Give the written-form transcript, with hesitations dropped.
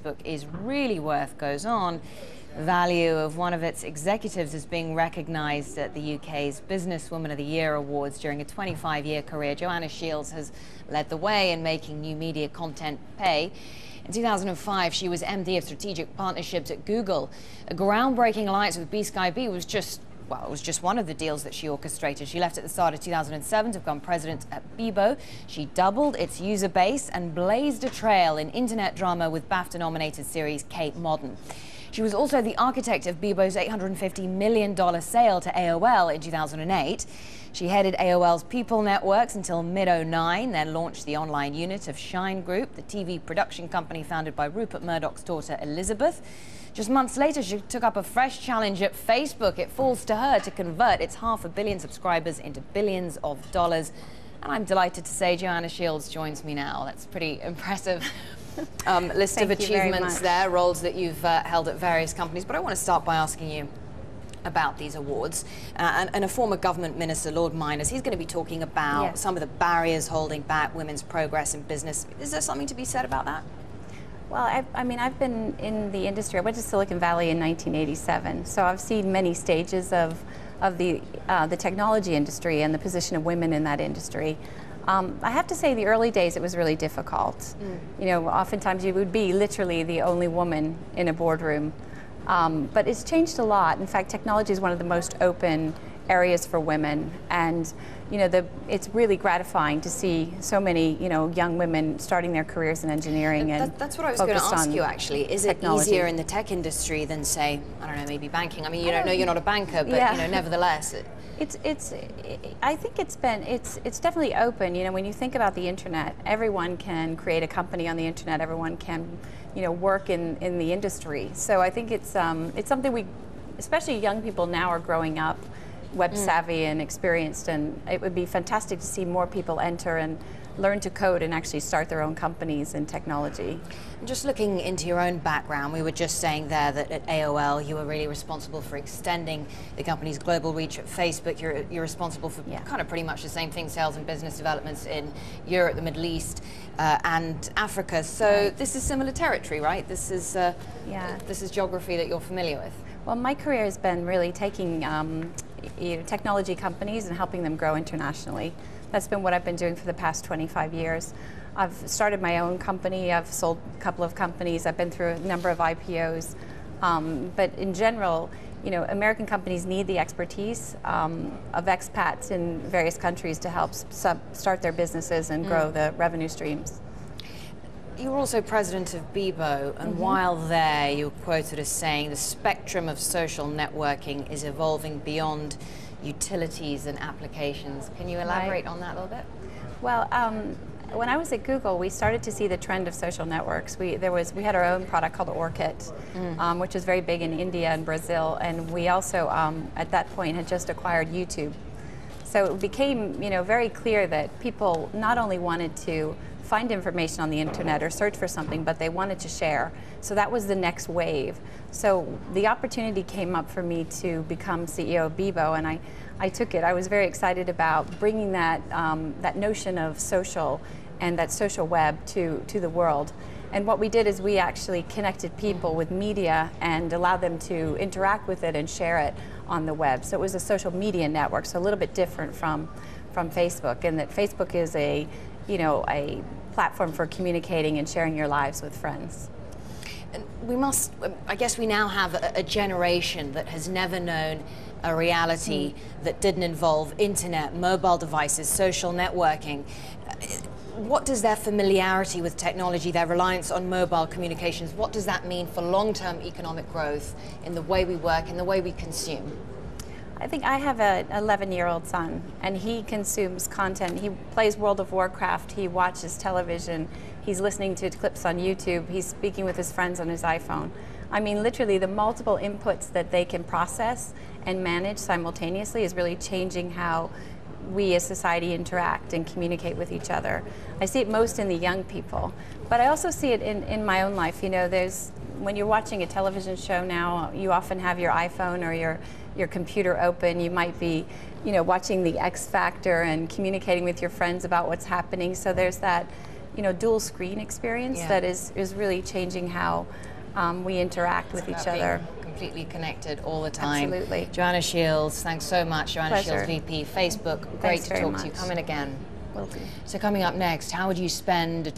Facebook is really worth goes on. The value of one of its executives is being recognized at the UK's Businesswoman of the Year Awards during a 25-year career. Joanna Shields has led the way in making new media content pay. In 2005, she was MD of Strategic Partnerships at Google. A groundbreaking alliance with BSkyB was just one of the deals that she orchestrated. She left at the start of 2007 to become president at Bebo. She doubled its user base and blazed a trail in internet drama with BAFTA-nominated series Kate Modern. She was also the architect of Bebo's $850 million sale to AOL in 2008. She headed AOL's People Networks until mid-09, then launched the online unit of Shine Group, the TV production company founded by Rupert Murdoch's daughter Elizabeth. Just months later, she took up a fresh challenge at Facebook. It falls to her to convert its 500 million subscribers into billions of dollars. And I'm delighted to say Joanna Shields joins me now. That's pretty impressive. List of achievements there, roles that you've held at various companies. But I want to start by asking you about these awards. And a former government minister, Lord Miners, he's going to be talking about some of the barriers holding back women's progress in business. Is there something to be said about that? Well, I mean, I've been in the industry. I went to Silicon Valley in 1987, so I've seen many stages of the technology industry and the position of women in that industry. I have to say, the early days, it was really difficult. You know, oftentimes you would be literally the only woman in a boardroom. But it's changed a lot. In fact, technology is one of the most open areas for women, and you know, it's really gratifying to see so many, you know, young women starting their careers in engineering. And that's what I was going to ask you, actually. Is it easier in the tech industry than, say, I don't know, maybe banking? I mean, you don't know, you're not a banker, but you know, nevertheless. I think it's definitely open. You know, when you think about the internet, everyone can create a company on the internet. Everyone can, you know, work in the industry. So I think it's something especially young people now are growing up web savvy and experienced, and it would be fantastic to see more people enter and learn to code and actually start their own companies in technology. Just looking into your own background, we were just saying there that at AOL you were really responsible for extending the company's global reach. At Facebook, you're responsible for kind of pretty much the same thing, sales and business developments in Europe, the Middle East, and Africa. So this is similar territory, right? This is geography that you're familiar with. Well, my career has been really taking you know, technology companies and helping them grow internationally. That's been what I've been doing for the past 25 years. I've started my own company, I've sold a couple of companies, I've been through a number of IPOs. But in general, you know, American companies need the expertise of expats in various countries to help start their businesses and grow the revenue streams. You were also president of Bebo, and while there, you were quoted as saying the spectrum of social networking is evolving beyond utilities and applications. Can you elaborate on that a little bit? Well, when I was at Google, we started to see the trend of social networks. We had our own product called Orkut, which was very big in India and Brazil, and we also, at that point, had just acquired YouTube. So it became, you know, very clear that people not only wanted to find information on the internet or search for something, but they wanted to share. So that was the next wave. So the opportunity came up for me to become CEO of Bebo, and I took it. I was very excited about bringing that, that notion of social and that social web to the world. And what we did is we actually connected people with media and allowed them to interact with it and share it on the web. So it was a social media network, so a little bit different from Facebook, and that Facebook is a platform for communicating and sharing your lives with friends. And I guess we now have a generation that has never known a reality that didn't involve internet, mobile devices, social networking. What does their familiarity with technology, their reliance on mobile communications, what does that mean for long-term economic growth in the way we work, in the way we consume? I think I have an 11-year-old son, and he consumes content. He plays World of Warcraft, he watches television, he's listening to clips on YouTube, he's speaking with his friends on his iPhone. I mean, literally the multiple inputs that they can process and manage simultaneously is really changing how we as society interact and communicate with each other. I see it most in the young people, but I also see it in my own life. You know, when you're watching a television show now, you often have your iPhone or your computer open. You might be, you know, watching the X Factor and communicating with your friends about what's happening. So there's that dual screen experience that is really changing how we interact with each other. Completely connected all the time. Absolutely. Joanna Shields, thanks so much. Joanna Pleasure. Shields, VP, Facebook. Great to talk to you. Come in again. Will do. So coming up next, how would you spend